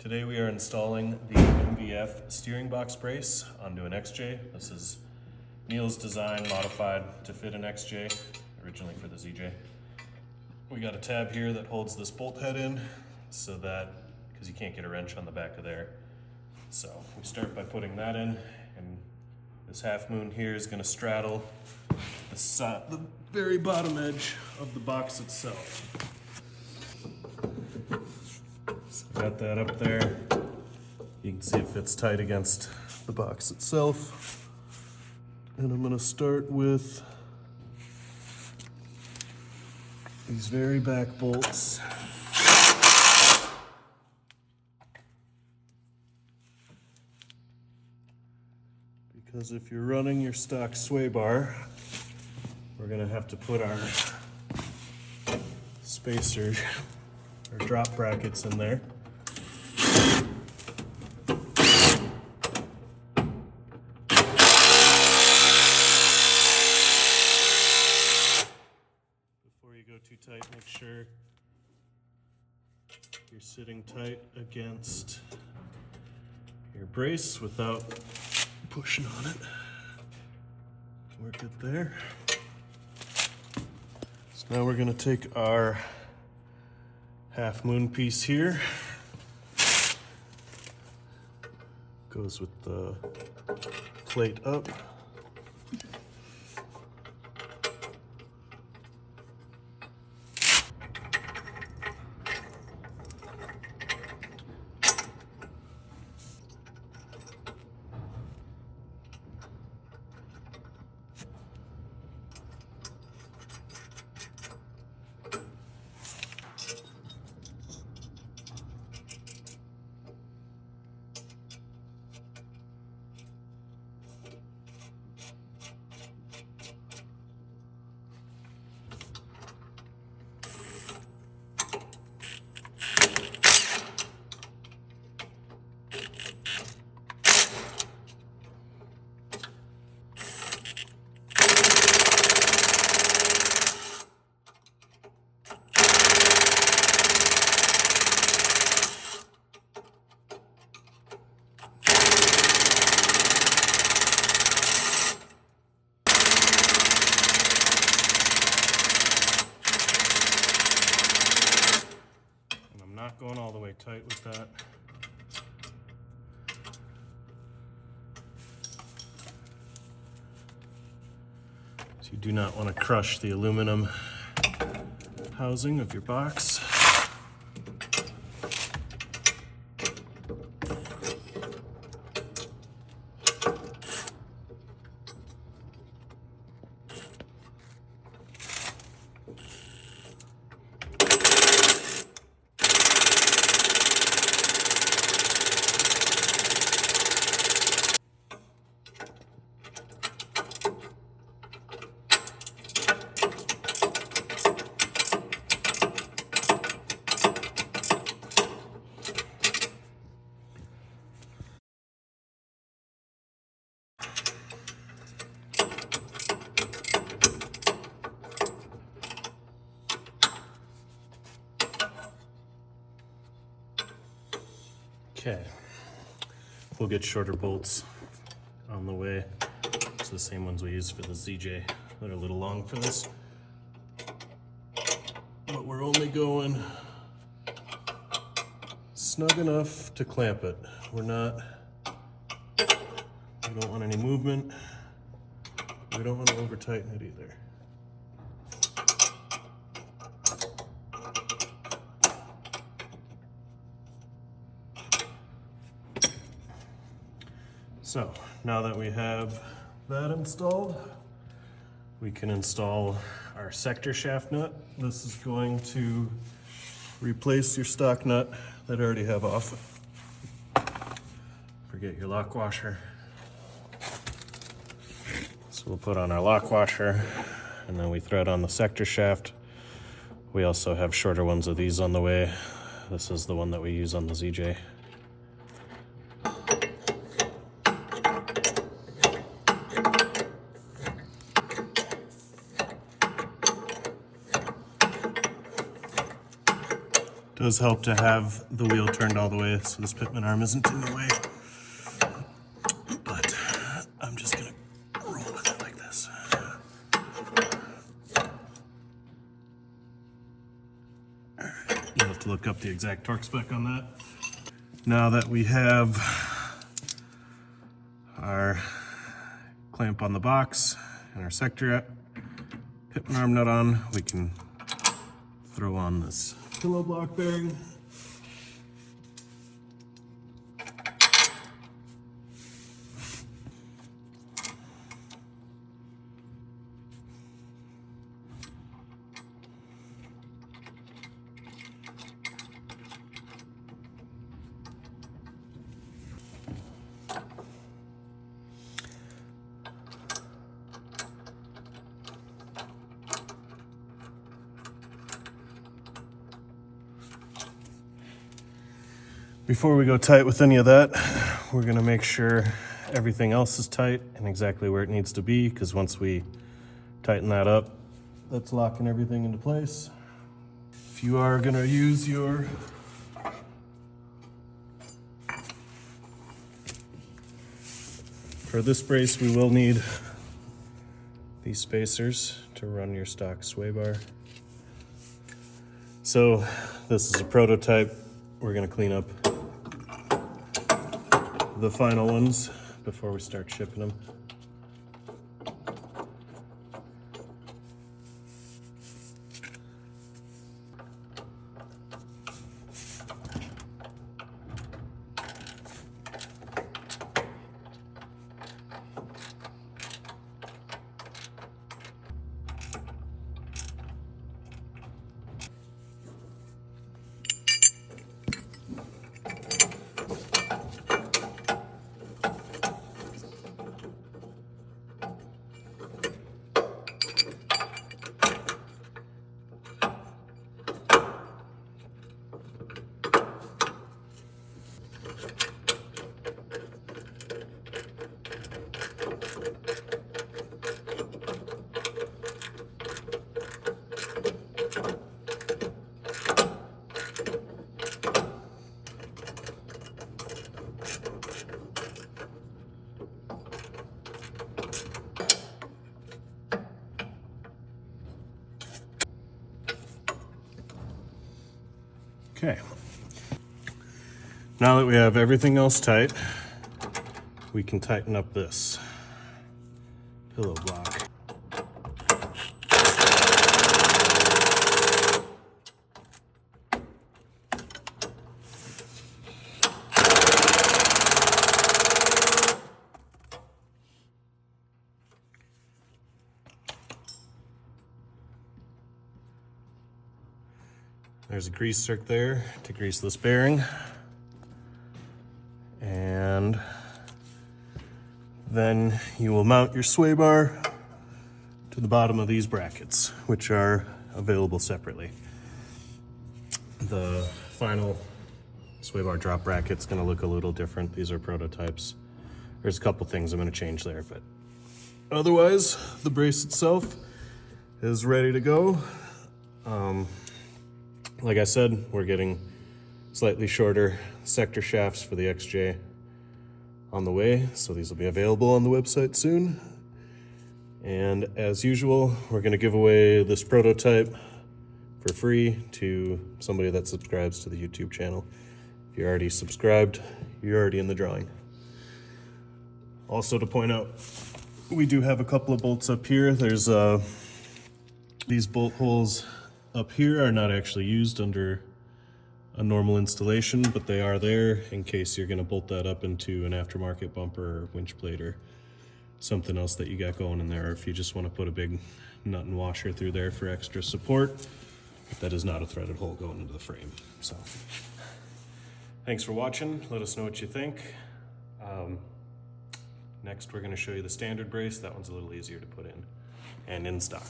Today we are installing the MVF steering box brace onto an XJ. This is Neil's design modified to fit an XJ, originally for the ZJ. We got a tab here that holds this bolt head in so that, because you can't get a wrench on the back of there. So we start by putting that in, and this half moon here is going to straddle the very bottom edge of the box itself. So got that up there. You can see it fits tight against the box itself. And I'm going to start with these very back bolts. Because if you're running your stock sway bar, we're going to have to put our spacer or drop brackets in there. Before you go too tight, make sure you're sitting tight against your brace without pushing on it. Work it there. So now we're going to take our half moon piece here. Goes with the plate up. Not going all the way tight with that. So you do not want to crush the aluminum housing of your box. Okay, we'll get shorter bolts on the way. It's the same ones we use for the ZJ. They're a little long for this, but we're only going snug enough to clamp it. We don't want any movement. We don't want to over tighten it either. So now that we have that installed, we can install our sector shaft nut. This is going to replace your stock nut that I already have off. Forget your lock washer. So we'll put on our lock washer, and then we thread on the sector shaft. We also have shorter ones of these on the way. This is the one that we use on the ZJ. Does help to have the wheel turned all the way so this pitman arm isn't in the way. But I'm just gonna roll with it like this. Alright, you'll have to look up the exact torque spec on that. Now that we have our clamp on the box and our sector pitman arm nut on, we can throw on this pillow block bearing. Before we go tight with any of that, we're gonna make sure everything else is tight and exactly where it needs to be, because once we tighten that up, that's locking everything into place. If you are gonna use your for this brace, we will need these spacers to run your stock sway bar. So this is a prototype. We're gonna clean up the final ones before we start shipping them. Okay. Now that we have everything else tight, we can tighten up this pillow block. There's a grease zerk there to grease this bearing. And then you will mount your sway bar to the bottom of these brackets, which are available separately. The final sway bar drop bracket's gonna look a little different. These are prototypes. There's a couple things I'm gonna change there, but otherwise, the brace itself is ready to go. Like I said, we're getting slightly shorter sector shafts for the XJ on the way, so these will be available on the website soon. And as usual, we're gonna give away this prototype for free to somebody that subscribes to the YouTube channel. If you're already subscribed, you're already in the drawing. Also to point out, we do have a couple of bolts up here. There's these bolt holes up here are not actually used under a normal installation, but they are there in case you're gonna bolt that up into an aftermarket bumper or winch plate or something else that you got going in there, or if you just wanna put a big nut and washer through there for extra support. That is not a threaded hole going into the frame. So, thanks for watching. Let us know what you think. Next, we're gonna show you the standard brace. That one's a little easier to put in and in stock.